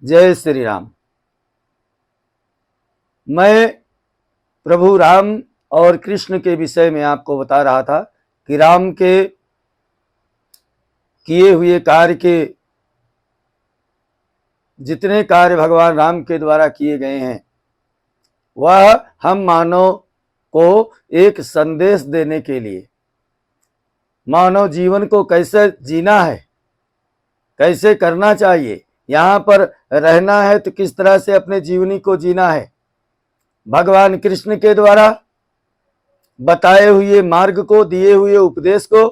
जय श्री राम। मैं प्रभु राम और कृष्ण के विषय में आपको बता रहा था कि राम के किए हुए कार्य के जितने कार्य भगवान राम के द्वारा किए गए हैं वह हम मानव को एक संदेश देने के लिए, मानव जीवन को कैसे जीना है, कैसे करना चाहिए, यहाँ पर रहना है तो किस तरह से अपने जीवनी को जीना है, भगवान कृष्ण के द्वारा बताए हुए मार्ग को, दिए हुए उपदेश को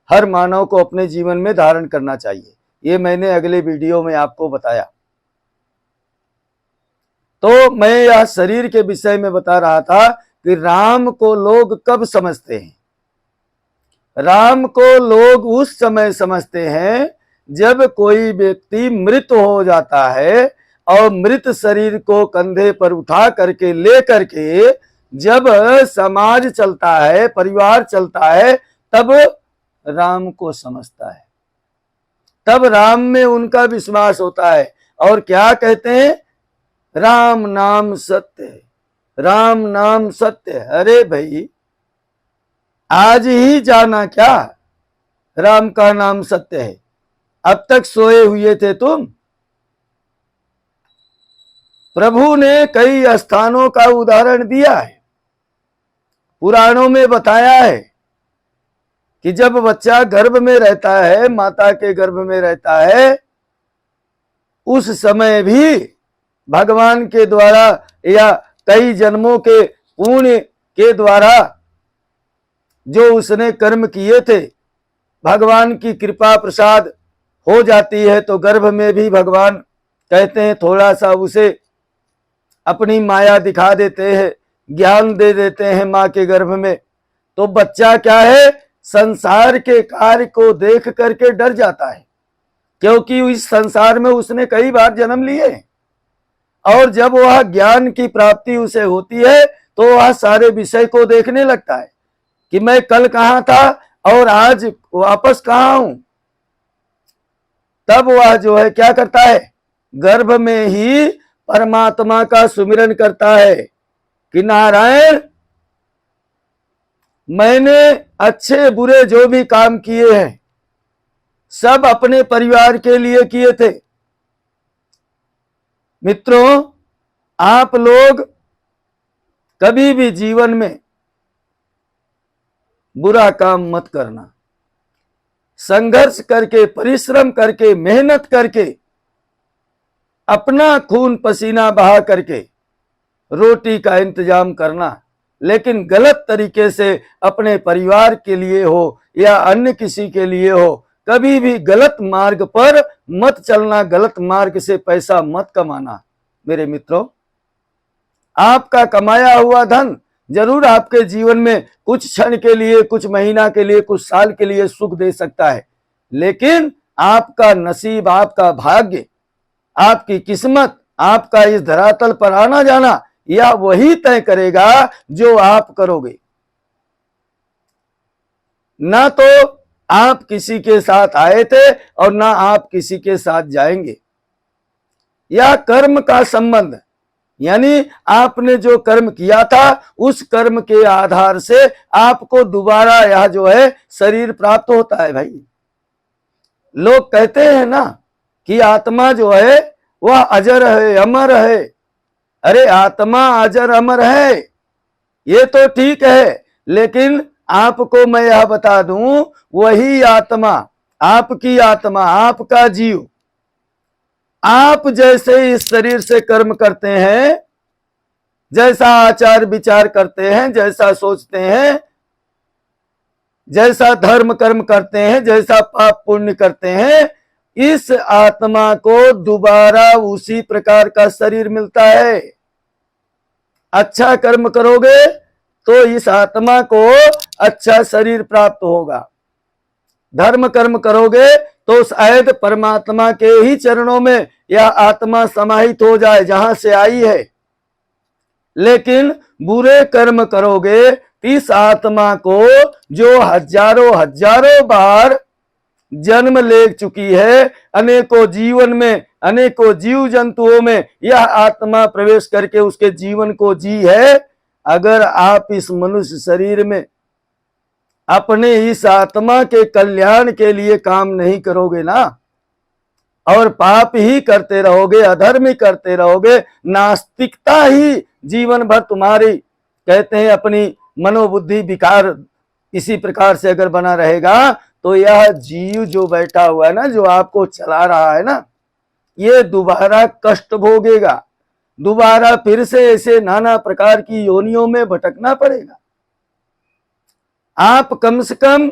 हर मानव को अपने जीवन में धारण करना चाहिए। ये मैंने अगले वीडियो में आपको बताया। तो मैं यह शरीर के विषय में बता रहा था कि राम को लोग कब समझते हैं। राम को लोग उस समय समझते हैं जब कोई व्यक्ति मृत हो जाता है और मृत शरीर को कंधे पर उठा करके ले करके जब समाज चलता है, परिवार चलता है, तब राम को समझता है, तब राम में उनका विश्वास होता है। और क्या कहते हैं? राम नाम सत्य है, राम नाम सत्य है। अरे भाई, आज ही जाना क्या राम का नाम सत्य है? अब तक सोए हुए थे तुम। प्रभु ने कई स्थानों का उदाहरण दिया है, पुराणों में बताया है कि जब बच्चा गर्भ में रहता है, माता के गर्भ में रहता है, उस समय भी भगवान के द्वारा या कई जन्मों के पुण्य के द्वारा जो उसने कर्म किए थे, भगवान की कृपा प्रसाद हो जाती है तो गर्भ में भी भगवान कहते हैं थोड़ा सा उसे अपनी माया दिखा देते हैं, ज्ञान दे देते हैं माँ के गर्भ में। तो बच्चा क्या है, संसार के कार्य को देख करके डर जाता है, क्योंकि इस संसार में उसने कई बार जन्म लिए और जब वह ज्ञान की प्राप्ति उसे होती है तो वह सारे विषय को देखने लगता है कि मैं कल कहाँ था और आज वापस कहाँ हूं। तब वह जो है क्या करता है, गर्भ में ही परमात्मा का सुमिरन करता है कि नारायण, मैंने अच्छे बुरे जो भी काम किए हैं सब अपने परिवार के लिए किए थे। मित्रों, आप लोग कभी भी जीवन में बुरा काम मत करना। संघर्ष करके, परिश्रम करके, मेहनत करके, अपना खून पसीना बहा करके रोटी का इंतजाम करना, लेकिन गलत तरीके से अपने परिवार के लिए हो या अन्य किसी के लिए हो, कभी भी गलत मार्ग पर मत चलना, गलत मार्ग से पैसा मत कमाना। मेरे मित्रों, आपका कमाया हुआ धन जरूर आपके जीवन में कुछ क्षण के लिए, कुछ महीना के लिए, कुछ साल के लिए सुख दे सकता है, लेकिन आपका नसीब, आपका भाग्य, आपकी किस्मत, आपका इस धरातल पर आना जाना यह वही तय करेगा जो आप करोगे। ना तो आप किसी के साथ आए थे और ना आप किसी के साथ जाएंगे। यह कर्म का संबंध, यानी आपने जो कर्म किया था उस कर्म के आधार से आपको दोबारा यह जो है शरीर प्राप्त होता है। भाई, लोग कहते हैं ना कि आत्मा जो है वह अजर है, अमर है। अरे आत्मा अजर अमर है ये तो ठीक है, लेकिन आपको मैं यह बता दूं, वही आत्मा, आपकी आत्मा, आपका जीव, आप जैसे इस शरीर से कर्म करते हैं, जैसा आचार विचार करते हैं, जैसा सोचते हैं, जैसा धर्म कर्म करते हैं, जैसा पाप पुण्य करते हैं, इस आत्मा को दोबारा उसी प्रकार का शरीर मिलता है। अच्छा कर्म करोगे तो इस आत्मा को अच्छा शरीर प्राप्त होगा। धर्म कर्म करोगे तो शायद परमात्मा के ही चरणों में यह आत्मा समाहित हो जाए जहां से आई है। लेकिन बुरे कर्म करोगे, इस आत्मा को जो हजारों हजारों बार जन्म ले चुकी है, अनेकों जीवन में अनेकों जीव जंतुओं में यह आत्मा प्रवेश करके उसके जीवन को जी है। अगर आप इस मनुष्य शरीर में अपने इस आत्मा के कल्याण के लिए काम नहीं करोगे ना, और पाप ही करते रहोगे, अधर्म ही करते रहोगे, नास्तिकता ही जीवन भर तुम्हारी, कहते हैं अपनी मनोबुद्धि विकार इसी प्रकार से अगर बना रहेगा, तो यह जीव जो बैठा हुआ है ना, जो आपको चला रहा है ना, ये दोबारा कष्ट भोगेगा, दोबारा फिर से ऐसे नाना प्रकार की योनियों में भटकना पड़ेगा। आप कम से कम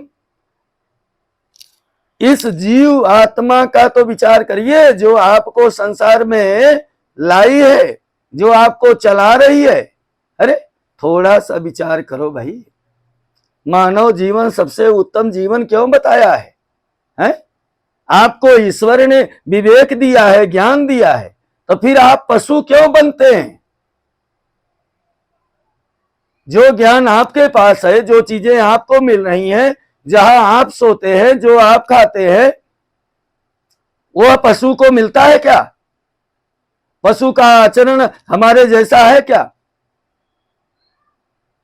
इस जीव आत्मा का तो विचार करिए, जो आपको संसार में लाई है, जो आपको चला रही है। अरे थोड़ा सा विचार करो भाई, मानव जीवन सबसे उत्तम जीवन क्यों बताया है, हैं? आपको ईश्वर ने विवेक दिया है, ज्ञान दिया है, तो फिर आप पशु क्यों बनते हैं? जो ज्ञान आपके पास है, जो चीजें आपको मिल रही हैं, जहां आप सोते हैं, जो आप खाते हैं, वह पशु को मिलता है क्या? पशु का आचरण हमारे जैसा है क्या?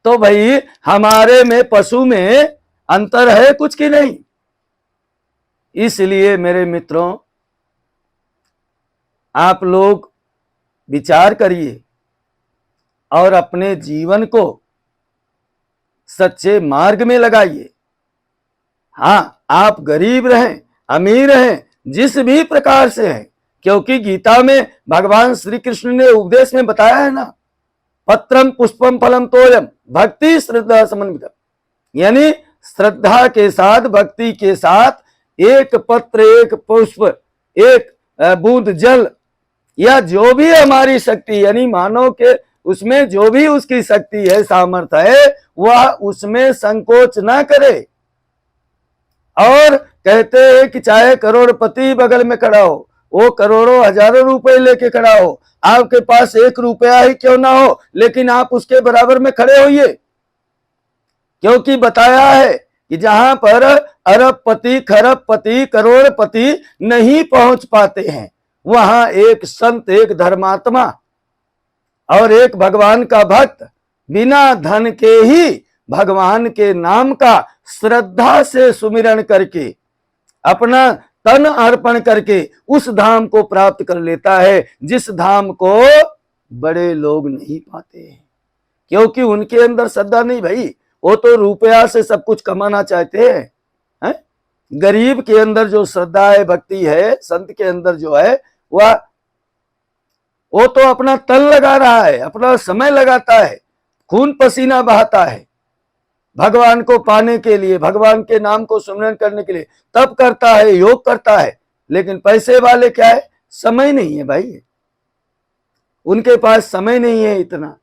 तो भाई हमारे में पशु में अंतर है कुछ कि नहीं? इसलिए मेरे मित्रों, आप लोग विचार करिए और अपने जीवन को सच्चे मार्ग में लगाइए। हाँ, आप गरीब रहें, अमीर रहें, जिस भी प्रकार से हैं, क्योंकि गीता में भगवान श्री कृष्ण ने उपदेश में बताया है ना, पत्रम पुष्पम फलम तोयम भक्ति श्रद्धा समन्वितम, यानी श्रद्धा के साथ, भक्ति के साथ एक पत्र, एक पुष्प, एक बूंद जल, या जो भी हमारी शक्ति, यानी मानव के उसमें जो भी उसकी शक्ति है, सामर्थ्य है, वह उसमें संकोच ना करे। और कहते हैं कि चाहे करोड़पति बगल में खड़ा हो, वो करोड़ों हजारों रुपए लेके खड़ा हो, आपके पास 1 रुपया ही क्यों ना हो, लेकिन आप उसके बराबर में खड़े होइए। क्योंकि बताया है कि जहां पर अरबपति, खरबपति, करोड़पति नहीं पहुंच पाते हैं, वहां एक संत, एक धर्मात्मा और एक भगवान का भक्त बिना धन के ही भगवान के नाम का श्रद्धा से सुमिरन करके, अपना तन अर्पण करके उस धाम को प्राप्त कर लेता है, जिस धाम को बड़े लोग नहीं पाते हैं। क्योंकि उनके अंदर श्रद्धा नहीं भाई, वो तो रुपया से सब कुछ कमाना चाहते हैं, हैं? गरीब के अंदर जो श्रद्धा है, भक्ति है, संत के अंदर जो है, वो तो अपना तन लगा रहा है, अपना समय लगाता है, खून पसीना बहाता है भगवान को पाने के लिए, भगवान के नाम को सुमिरन करने के लिए, तप करता है, योग करता है। लेकिन पैसे वाले क्या है, समय नहीं है भाई, उनके पास समय नहीं है इतना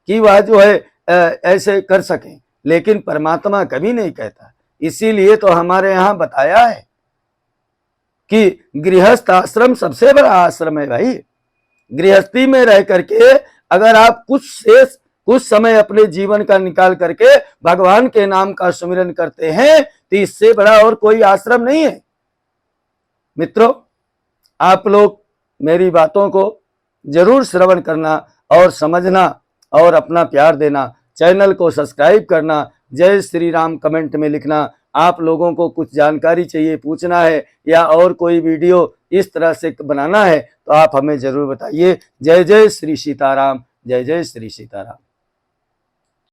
कि वह जो है ऐसे कर सकें। लेकिन परमात्मा कभी नहीं कहता। इसीलिए तो हमारे यहां बताया है कि गृहस्थ आश्रम सबसे बड़ा आश्रम है भाई। गृहस्थी में रह करके अगर आप कुछ समय अपने जीवन का निकाल करके भगवान के नाम का सुमिरन करते हैं, तो इससे बड़ा और कोई आश्रम नहीं है। मित्रों, आप लोग मेरी बातों को जरूर श्रवण करना और समझना और अपना प्यार देना। चैनल को सब्सक्राइब करना, जय श्री राम कमेंट में लिखना। आप लोगों को कुछ जानकारी चाहिए, पूछना है, या और कोई वीडियो इस तरह से बनाना है, तो आप हमें जरूर बताइए। जय जय श्री सीताराम, जय जय श्री सीताराम।